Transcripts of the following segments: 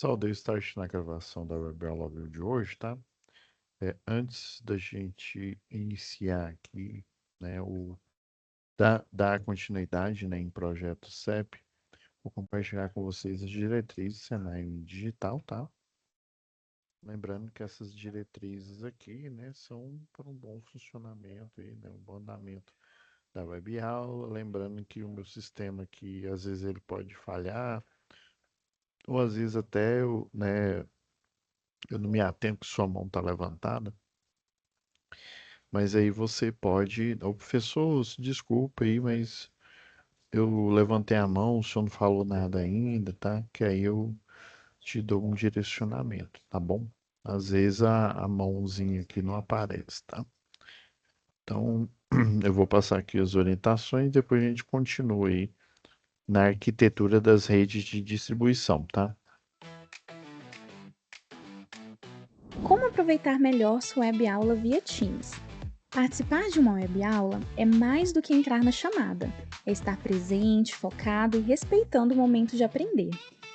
Pessoal, deu start na gravação da Web Aula de hoje, tá? Antes da gente iniciar aqui, né, dar continuidade, né, em projeto CEP, vou compartilhar com vocês as diretrizes do Senai Digital, tá? Lembrando que essas diretrizes aqui, né, são para um bom funcionamento aí, né, um bom andamento da web aula. Lembrando que o meu sistema aqui, às vezes ele pode falhar, ou às vezes até eu não me atento que sua mão está levantada. Mas aí você pode, ô professor, desculpa aí, mas eu levantei a mão, o senhor não falou nada ainda, tá? Que aí eu te dou um direcionamento, tá bom? Às vezes a mãozinha aqui não aparece, tá? Então, eu vou passar aqui as orientações, depois a gente continua aí na arquitetura das redes de distribuição, tá? Como aproveitar melhor sua web aula via Teams? Participar de uma web aula é mais do que entrar na chamada, é estar presente, focado e respeitando o momento de aprender.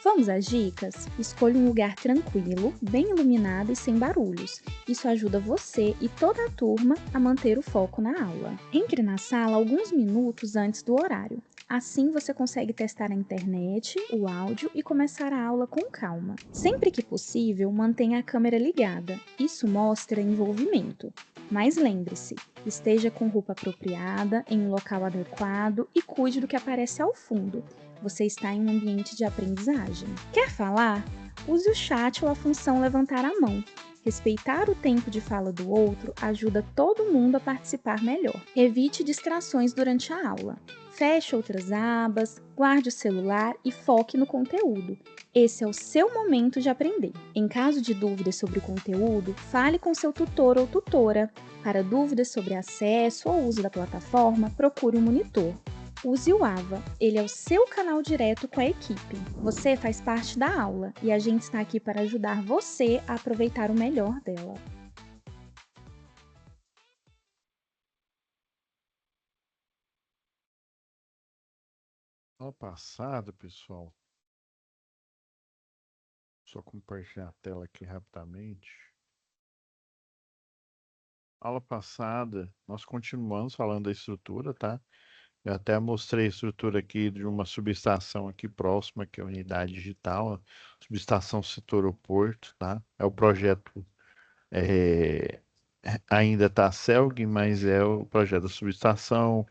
Vamos às dicas? Escolha um lugar tranquilo, bem iluminado e sem barulhos. Isso ajuda você e toda a turma a manter o foco na aula. Entre na sala alguns minutos antes do horário. Assim você consegue testar a internet, o áudio e começar a aula com calma. Sempre que possível, mantenha a câmera ligada. Isso mostra envolvimento. Mas lembre-se, esteja com roupa apropriada, em um local adequado e cuide do que aparece ao fundo. Você está em um ambiente de aprendizagem. Quer falar? Use o chat ou a função levantar a mão. Respeitar o tempo de fala do outro ajuda todo mundo a participar melhor. Evite distrações durante a aula. Feche outras abas, guarde o celular e foque no conteúdo. Esse é o seu momento de aprender. Em caso de dúvidas sobre o conteúdo, fale com seu tutor ou tutora. Para dúvidas sobre acesso ou uso da plataforma, procure um monitor. Use o AVA, ele é o seu canal direto com a equipe. Você faz parte da aula e a gente está aqui para ajudar você a aproveitar o melhor dela. Aula passada, pessoal, só compartilhar a tela aqui rapidamente. Aula passada, nós continuamos falando da estrutura, tá? Eu até mostrei a estrutura aqui de uma subestação aqui próxima, que é a unidade digital, subestação setor aeroporto, tá? É o projeto, é, ainda está CELG, mas é o projeto da subestação.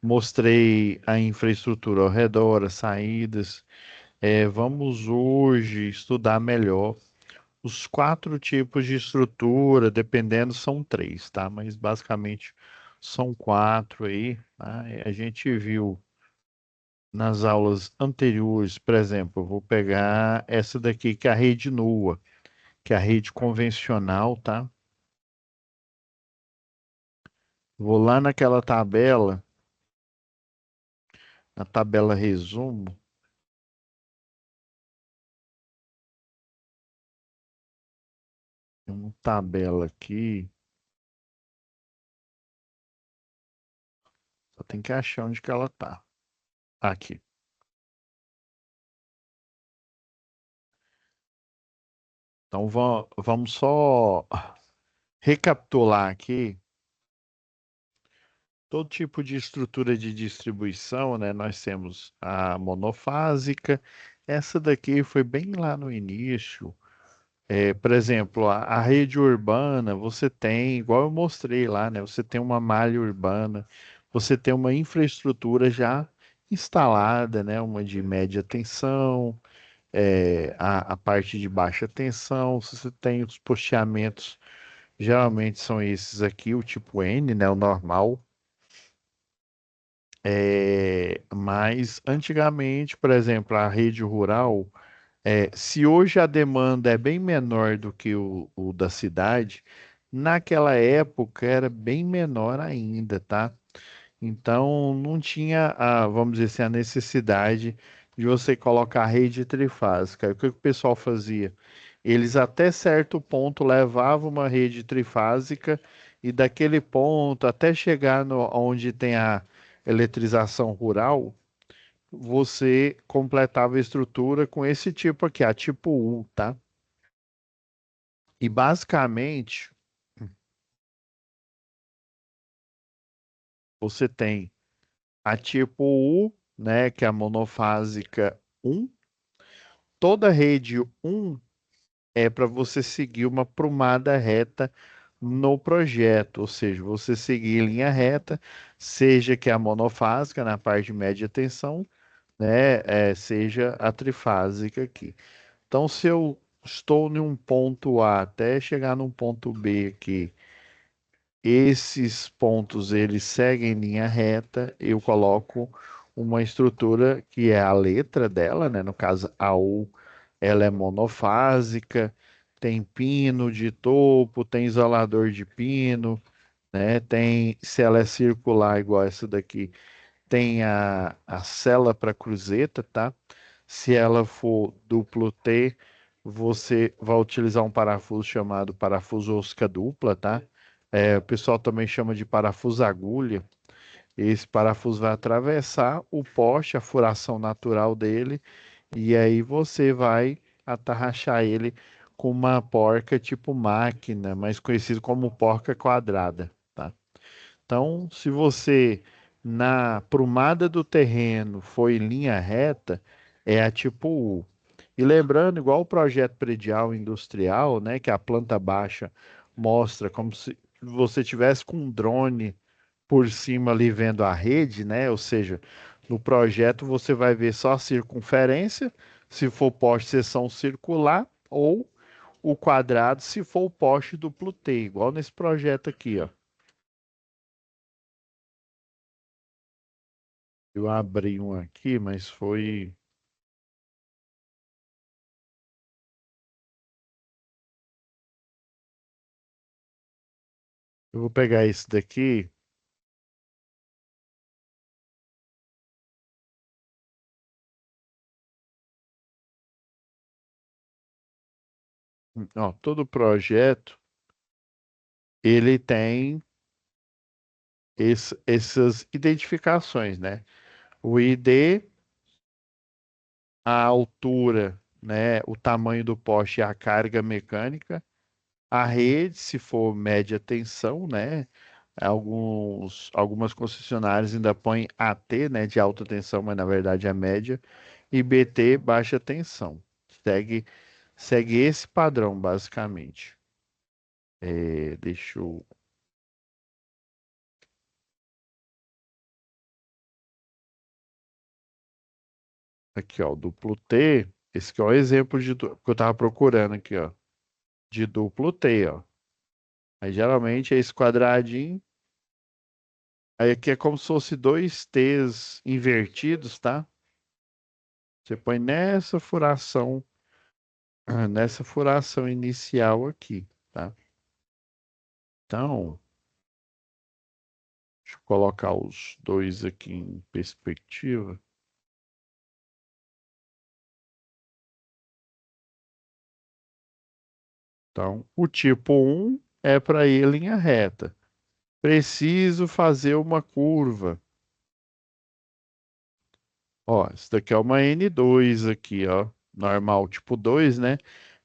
Mostrei a infraestrutura ao redor, as saídas. Vamos hoje estudar melhor os quatro tipos de estrutura, dependendo, são três, tá? Mas basicamente são quatro aí, tá? A gente viu nas aulas anteriores, por exemplo, eu vou pegar essa daqui, que é a rede nua, que é a rede convencional, tá? Vou lá naquela tabela, na tabela resumo, tem uma tabela aqui, só tem que achar onde que ela tá. Aqui. Então vamos só recapitular aqui todo tipo de estrutura de distribuição, né? Nós temos a monofásica, essa daqui foi bem lá no início. Por exemplo, a rede urbana, você tem, igual eu mostrei lá, né? Você tem uma malha urbana, você tem uma infraestrutura já instalada, né? Uma de média tensão, a parte de baixa tensão, você tem os posteamentos, geralmente são esses aqui, o tipo N, né? O normal. Mas antigamente, por exemplo, a rede rural, se hoje a demanda é bem menor do que o da cidade, naquela época era bem menor ainda, tá? Então não tinha vamos dizer assim, a necessidade de você colocar a rede trifásica. O que o pessoal fazia? Eles até certo ponto levavam uma rede trifásica e daquele ponto até chegar no, onde tem a eletrização rural, você completava a estrutura com esse tipo aqui, a tipo U, tá? E basicamente você tem a tipo U, né, que é a monofásica 1. Toda rede 1 é para você seguir uma prumada reta no projeto, ou seja, você seguir em linha reta, seja que é a monofásica na parte de média tensão, né, seja a trifásica aqui. Então, se eu estou em um ponto A até chegar num ponto B aqui, esses pontos eles seguem em linha reta, eu coloco uma estrutura que é a letra dela, né? No caso, a U, ela é monofásica, tem pino de topo, tem isolador de pino, né? Tem, se ela é circular igual essa daqui, tem a cela para cruzeta, tá? Se ela for duplo T, você vai utilizar um parafuso chamado parafuso osca dupla, tá? O pessoal também chama de parafuso agulha. Esse parafuso vai atravessar o poste, a furação natural dele, e aí você vai atarrachar ele com uma porca tipo máquina, mais conhecido como porca quadrada, tá? Então, se você na prumada do terreno for em linha reta, é a tipo U. E lembrando, igual o projeto predial industrial, né, que a planta baixa mostra como se você tivesse com um drone por cima ali vendo a rede, né? Ou seja, no projeto você vai ver só a circunferência, se for poste seção circular, ou o quadrado, se for o poste duplo T, igual nesse projeto aqui, ó. Eu abri um aqui, mas foi. Eu vou pegar esse daqui. Ó, todo projeto ele tem essas identificações, né? O ID, a altura, né? O tamanho do poste e a carga mecânica. A rede, se for média tensão, né? Algumas concessionárias ainda põem AT, né? De alta tensão, mas na verdade é média. E BT, baixa tensão. Segue, segue esse padrão, basicamente. Deixa eu. Aqui, ó, o duplo T. Esse aqui é o exemplo que eu estava procurando aqui, ó. De duplo T, ó. Aí geralmente é esse quadradinho. Aí aqui é como se fosse dois T's invertidos, tá? Você põe nessa furação inicial aqui, tá? Então, deixa eu colocar os dois aqui em perspectiva. Então, o tipo um é para ir em linha reta. Preciso fazer uma curva. Ó, isso daqui é uma N2 aqui, ó. Normal, tipo 2, né?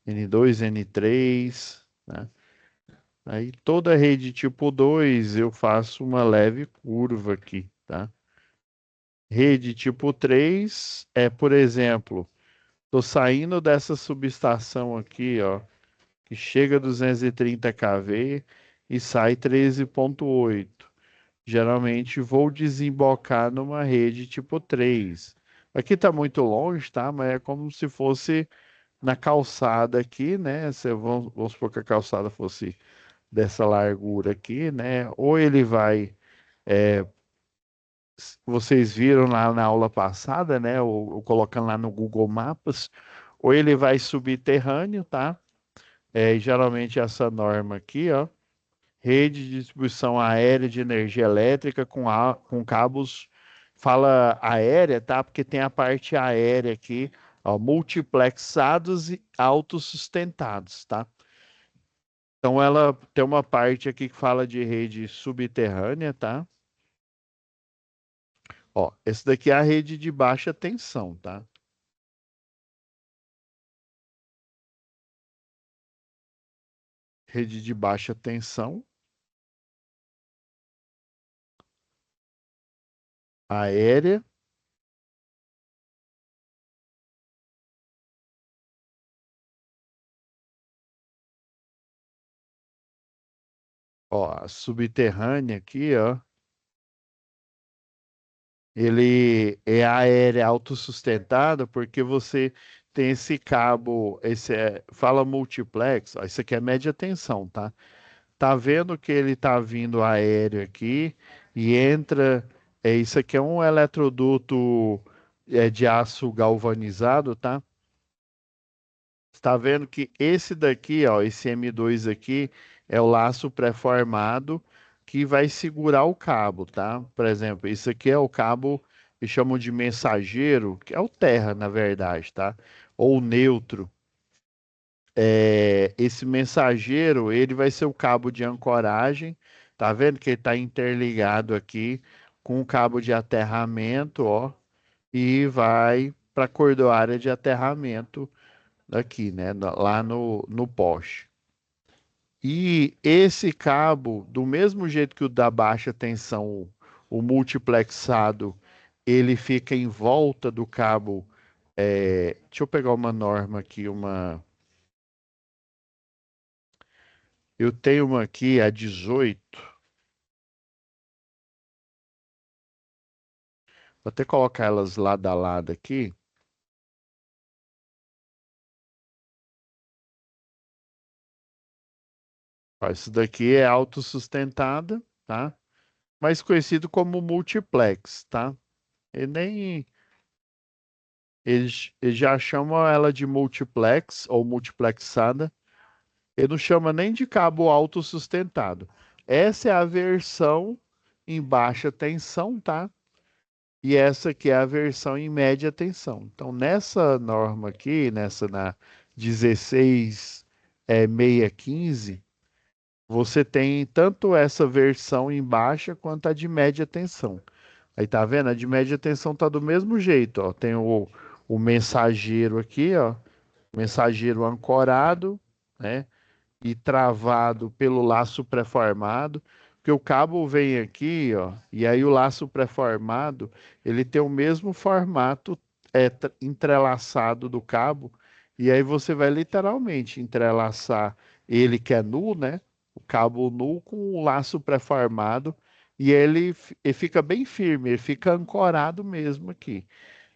N2, N3, né? Aí toda rede tipo 2 eu faço uma leve curva aqui, tá? Rede tipo 3 é, por exemplo, tô saindo dessa subestação aqui, ó, que chega a 230 kV e sai 13,8. Geralmente vou desembocar numa rede tipo 3. Aqui tá muito longe, tá? Mas é como se fosse na calçada aqui, né? Vamos supor que a calçada fosse dessa largura aqui, né? Ou ele vai, vocês viram lá na aula passada, né? Ou colocando lá no Google Maps, ou ele vai subterrâneo, tá? Geralmente essa norma aqui, ó, rede de distribuição aérea de energia elétrica com cabos, fala aérea, tá? Porque tem a parte aérea aqui, ó, multiplexados e autossustentados, tá? Então ela tem uma parte aqui que fala de rede subterrânea, tá? Ó, esse daqui é a rede de baixa tensão, tá? Rede de baixa tensão, aérea. Ó, a subterrânea aqui, ó, ele é aérea autossustentada porque você tem esse cabo, fala multiplex, ó, isso aqui é média tensão, tá? Tá vendo que ele tá vindo aéreo aqui e entra, isso aqui é um eletroduto de aço galvanizado, tá? Está vendo que esse daqui, ó, esse M2 aqui, é o laço pré-formado que vai segurar o cabo, tá? Por exemplo, isso aqui é o cabo que chamam de mensageiro, que é o terra, na verdade, tá? Ou o neutro. Esse mensageiro, ele vai ser o cabo de ancoragem, tá vendo que ele está interligado aqui com o cabo de aterramento, ó, e vai para a cordoária de aterramento aqui, né? Lá no poste. E esse cabo, do mesmo jeito que o da baixa tensão, o multiplexado, ele fica em volta do cabo. Deixa eu pegar uma norma aqui, eu tenho uma aqui, a 18. Vou até colocar elas lado a lado aqui. Ó, isso daqui é autossustentada, tá? Mais conhecido como multiplex, tá? E nem eles já chamam ela de multiplex ou multiplexada. Ele não chama nem de cabo autossustentado. Essa é a versão em baixa tensão, tá? E essa aqui é a versão em média tensão. Então, nessa norma aqui, nessa na 16.615, você tem tanto essa versão em baixa quanto a de média tensão. Aí tá vendo? A de média tensão tá do mesmo jeito, ó. Tem o mensageiro aqui, ó. Mensageiro ancorado, né? E travado pelo laço pré-formado, porque o cabo vem aqui, ó, e aí o laço pré-formado, ele tem o mesmo formato entrelaçado do cabo, e aí você vai literalmente entrelaçar ele que é nu, né? O cabo nu com o laço pré-formado, e ele fica bem firme, ele fica ancorado mesmo aqui.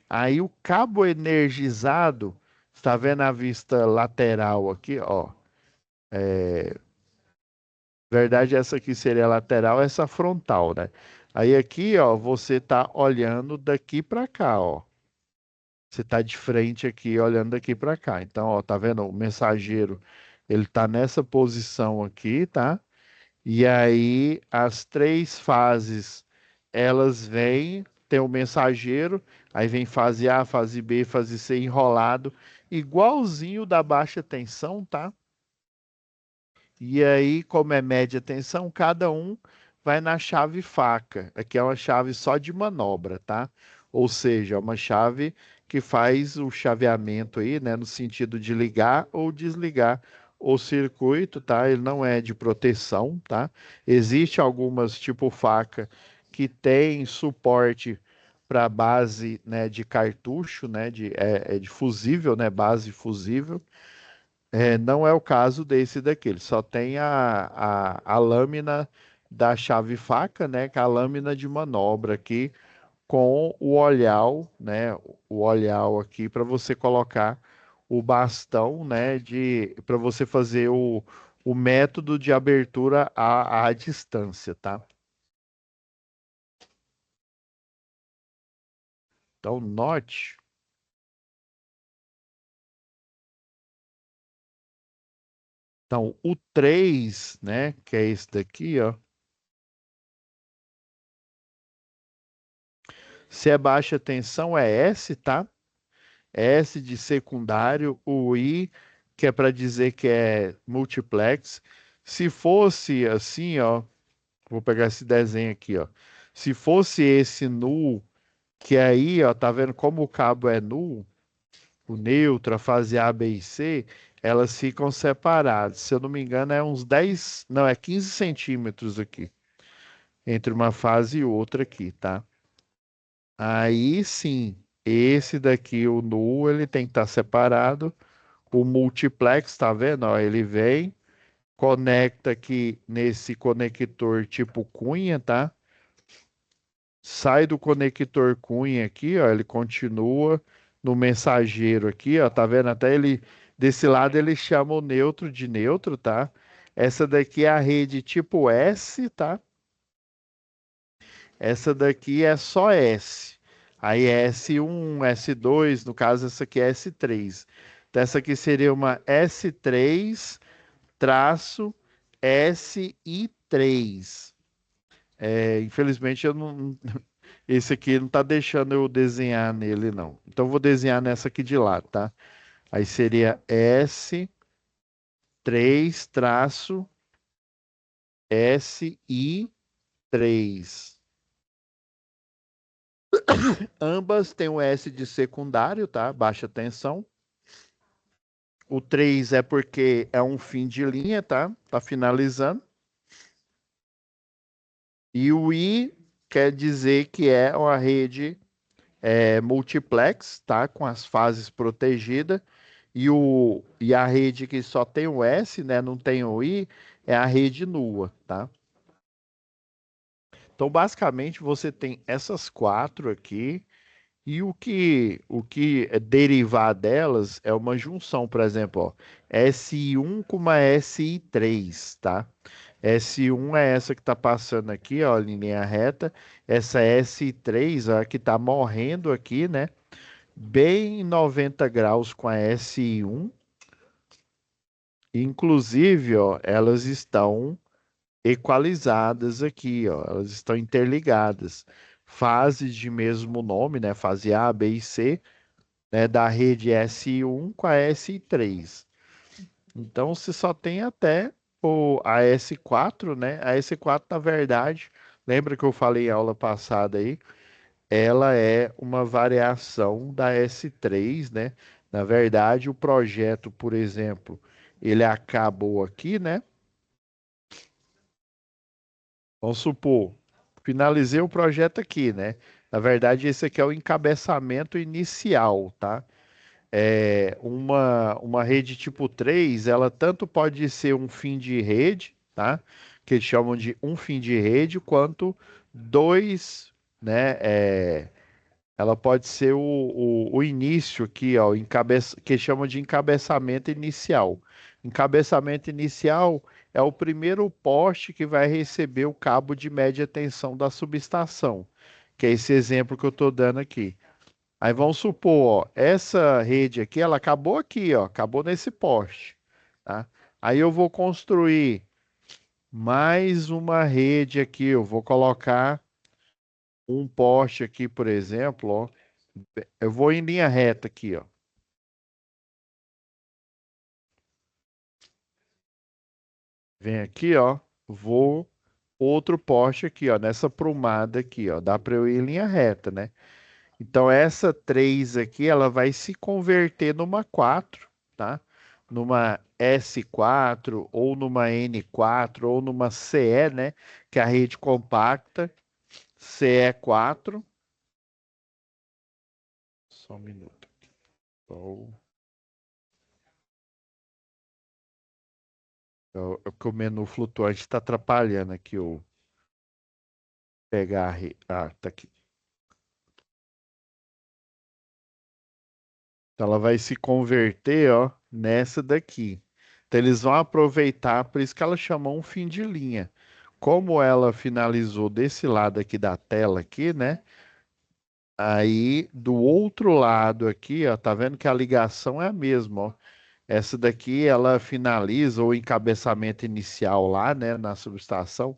Aí o cabo energizado, está vendo a vista lateral aqui, ó? Verdade, essa aqui seria a lateral, essa frontal, né? Aí aqui, ó, você tá olhando daqui para cá, ó. Você tá de frente aqui, olhando daqui para cá. Então, ó, tá vendo? O mensageiro, ele tá nessa posição aqui, tá? E aí as três fases, elas vêm, tem o mensageiro, aí vem fase A, fase B, fase C enrolado, igualzinho da baixa tensão, tá? E aí, como é média tensão, cada um vai na chave faca. Aqui é uma chave só de manobra, tá? Ou seja, é uma chave que faz o chaveamento aí, né, no sentido de ligar ou desligar o circuito, tá? Ele não é de proteção, tá? Existe algumas tipo faca que tem suporte para base, né, de cartucho, né, de fusível, né, base fusível. Não é o caso desse daqui, ele só tem a lâmina da chave faca, né, que é a lâmina de manobra aqui, com o olhar, né, o olhar aqui para você colocar o bastão, né, para você fazer o método de abertura à distância, tá? Então, note, então o 3, né, que é esse daqui, ó, se é baixa tensão é S, tá? S de secundário, o I, que é para dizer que é multiplex. Se fosse assim, ó, vou pegar esse desenho aqui, ó. Se fosse esse null, Que aí, ó, tá vendo como o cabo é nulo? O neutro, a fase A, B e C, elas ficam separadas. Se eu não me engano, é uns 10, não, é 15 centímetros aqui, entre uma fase e outra aqui, tá? Aí sim, esse daqui, o null, ele tem que estar separado. O multiplex, tá vendo? Ó, ele vem, conecta aqui nesse conector tipo cunha, tá? Sai do conector cunha aqui, ó, ele continua no mensageiro aqui, ó, tá vendo? Até ele, desse lado ele chama o neutro de neutro, tá? Essa daqui é a rede tipo S, tá? Essa daqui é só S. Aí é S1, S2, no caso essa aqui é S3. Então essa aqui seria uma S3 traço SI3. É, infelizmente eu não, esse aqui não tá deixando eu desenhar nele não. Então eu vou desenhar nessa aqui de lá, tá? Aí seria S3 traço SI3. Ambas têm o S de secundário, tá? Baixa tensão. O 3 é porque é um fim de linha, tá? Tá finalizando. E o I quer dizer que é uma rede multiplex, tá? Com as fases protegidas. E a rede que só tem o S, né? Não tem o I, é a rede nua, tá? Então, basicamente, você tem essas quatro aqui. E o que é derivar delas é uma junção, por exemplo, ó, SI1 com uma SI3, tá? S1 é essa que está passando aqui, ó, em linha reta. Essa S3, ó, que está morrendo aqui, né? Bem em 90 graus com a S1. Inclusive, ó, elas estão equalizadas aqui, ó. Elas estão interligadas. Fases de mesmo nome, né? Fase A, B e C, né? Da rede S1 com a S3. Então, você só tem até a S4, né? A S4, na verdade, lembra que eu falei em aula passada aí? Ela é uma variação da S3, né? Na verdade, o projeto, por exemplo, ele acabou aqui, né? Vamos supor, finalizei o projeto aqui, né? Na verdade, esse aqui é o encabeçamento inicial, tá? Uma rede tipo 3, ela tanto pode ser um fim de rede, tá? Que eles chamam de um fim de rede, quanto dois, né? Ela pode ser o início aqui, ó, que chamam de encabeçamento inicial. Encabeçamento inicial é o primeiro poste que vai receber o cabo de média tensão da subestação, que é esse exemplo que eu estou dando aqui. Aí vamos supor, ó, essa rede aqui, ela acabou aqui, ó, acabou nesse poste, tá? Aí eu vou construir mais uma rede aqui, eu vou colocar um poste aqui, por exemplo, ó. Eu vou em linha reta aqui, ó. Vem aqui, ó. Vou outro poste aqui, ó, nessa prumada aqui, ó. Dá para eu ir em linha reta, né? Então essa 3 aqui, ela vai se converter numa 4, tá? Numa S4 ou numa N4 ou numa CE, né? Que é a rede compacta, CE4. Só um minuto. Então, que o menu flutuante está atrapalhando aqui o pegar a rede. Ah, tá aqui. Então ela vai se converter, ó, nessa daqui. Então eles vão aproveitar, por isso que ela chamou um fim de linha. Como ela finalizou desse lado aqui da tela aqui, né? Aí do outro lado aqui, ó, tá vendo que a ligação é a mesma, ó. Essa daqui ela finaliza o encabeçamento inicial lá, né, na subestação.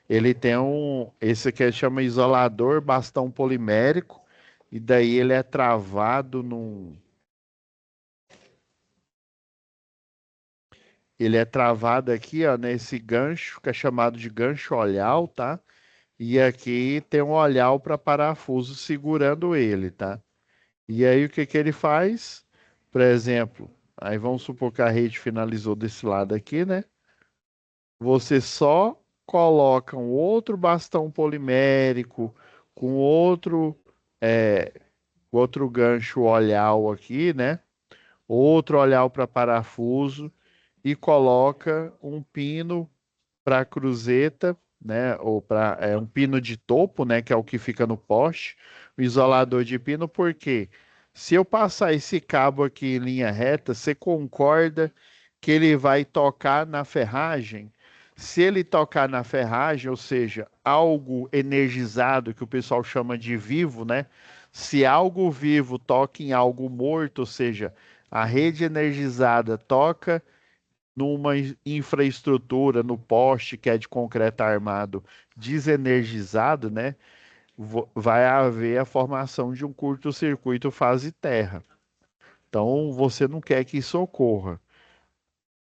Ele tem esse aqui chama isolador bastão polimérico, e daí ele é travado num. Ele é travado aqui, ó, nesse gancho, que é chamado de gancho olhal, tá? E aqui tem um olhar para parafuso segurando ele, tá? E aí o que que ele faz? Por exemplo, aí vamos supor que a rede finalizou desse lado aqui, né? Você só coloca um outro bastão polimérico com outro gancho olhal aqui, né? Outro olhal para parafuso e coloca um pino para cruzeta, né? Ou para um pino de topo, né? Que é o que fica no poste, o isolador de pino, porque se eu passar esse cabo aqui em linha reta, você concorda que ele vai tocar na ferragem? Se ele tocar na ferragem, ou seja, algo energizado que o pessoal chama de vivo, né? Se algo vivo toca em algo morto, ou seja, a rede energizada toca numa infraestrutura, no poste que é de concreto armado desenergizado, né? Vai haver a formação de um curto-circuito fase terra. Então, você não quer que isso ocorra.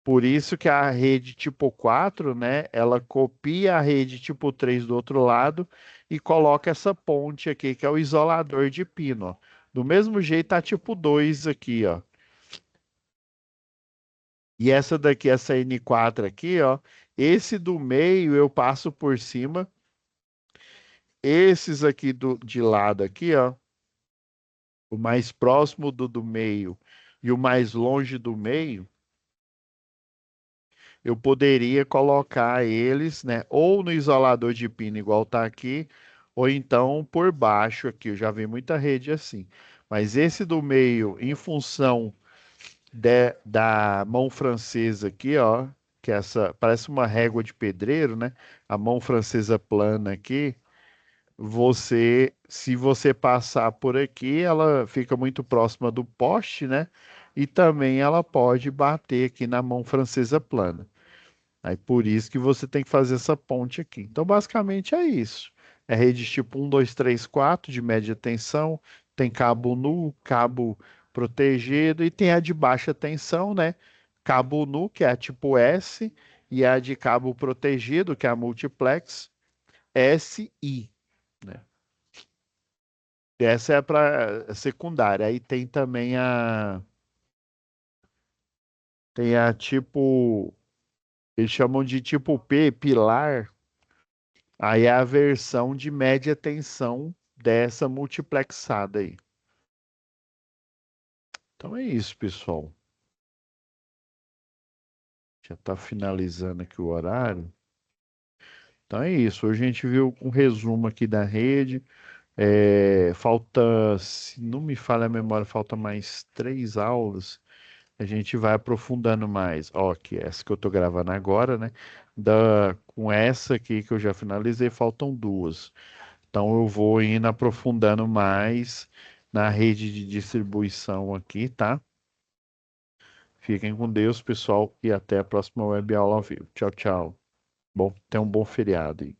Por isso que a rede tipo 4, né, ela copia a rede tipo 3 do outro lado e coloca essa ponte aqui, que é o isolador de pino, ó. Do mesmo jeito a tipo 2 aqui, ó. E essa daqui, essa N4 aqui, ó, esse do meio eu passo por cima. Esses aqui de lado aqui, ó, o mais próximo do meio e o mais longe do meio, eu poderia colocar eles, né, ou no isolador de pino igual tá aqui, ou então por baixo aqui. Eu já vi muita rede assim. Mas esse do meio, em função da mão francesa aqui, ó, que é essa parece uma régua de pedreiro, né? A mão francesa plana aqui, se você passar por aqui, ela fica muito próxima do poste, né? E também ela pode bater aqui na mão francesa plana. Aí por isso que você tem que fazer essa ponte aqui. Então, basicamente é isso. É rede tipo 1, 2, 3, 4 de média tensão, tem cabo nu, cabo protegido e tem a de baixa tensão, né? Cabo nu, que é a tipo S, e a de cabo protegido, que é a multiplex SI, né? Essa é para secundária. Aí tem a tipo, eles chamam de tipo P, pilar. Aí é a versão de média tensão dessa multiplexada aí. Então é isso, pessoal. Já está finalizando aqui o horário. Então é isso. Hoje a gente viu um resumo aqui da rede. Falta, se não me falha a memória, falta mais 3 aulas. A gente vai aprofundando mais. Ó, que essa que eu estou gravando agora, né? Com essa aqui que eu já finalizei, faltam 2. Então eu vou indo aprofundando mais na rede de distribuição aqui, tá? Fiquem com Deus, pessoal, e até a próxima web aula ao vivo. Tchau, tchau. Bom, tenha um bom feriado aí.